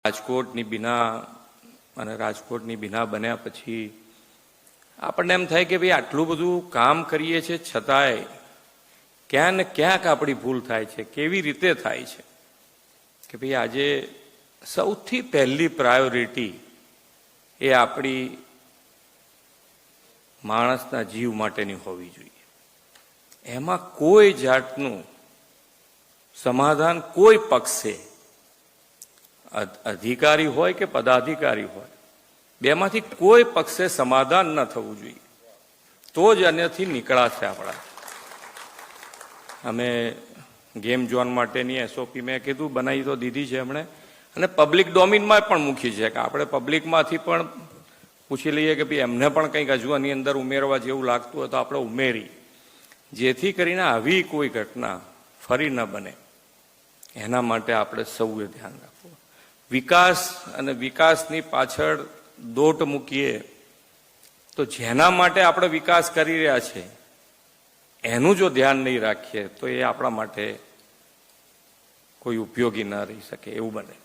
રાજકોટની બીના અને રાજકોટની બીના બન્યા પછી આપણને એમ થાય કે ભાઈ આટલું બધું કામ કરીએ છીએ છતાંય ક્યાં ને ક્યાંક આપણી ભૂલ થાય છે. કેવી રીતે થાય છે કે ભાઈ આજે સૌથી પહેલી પ્રાયોરિટી એ આપણી માણસના જીવ માટેની હોવી જોઈએ. એમાં કોઈ જાતનું સમાધાન કોઈ પક્ષે, અધિકારી હોય કે પદાધિકારી હોય, બેમાંથી કોઈ પક્ષે સમાધાન ન થવું જોઈએ. તો જ આનાથી નીકળાશે આપણા. અમે ગેમ ઝોન માટેની એસઓપી મેં કીધું બનાવી તો દીધી છે એમણે, અને પબ્લિક ડોમિનમાં પણ મૂકી છે કે આપણે પબ્લિકમાંથી પણ પૂછી લઈએ કે ભાઈ એમને પણ કંઈક હજુ આની અંદર ઉમેરવા જેવું લાગતું હોય તો આપણે ઉમેરી, જેથી કરીને આવી કોઈ ઘટના ફરી ન બને એના માટે આપણે સૌએ ધ્યાન રાખવું. વિકાસ અને વિકાસની પાછળ દોટ મૂકીએ તો જેના માટે આપણે વિકાસ કરી રહ્યા છે એનું જો ધ્યાન નહીં રાખીએ તો એ આપણા માટે કોઈ ઉપયોગી ન રહી શકે એવું બને.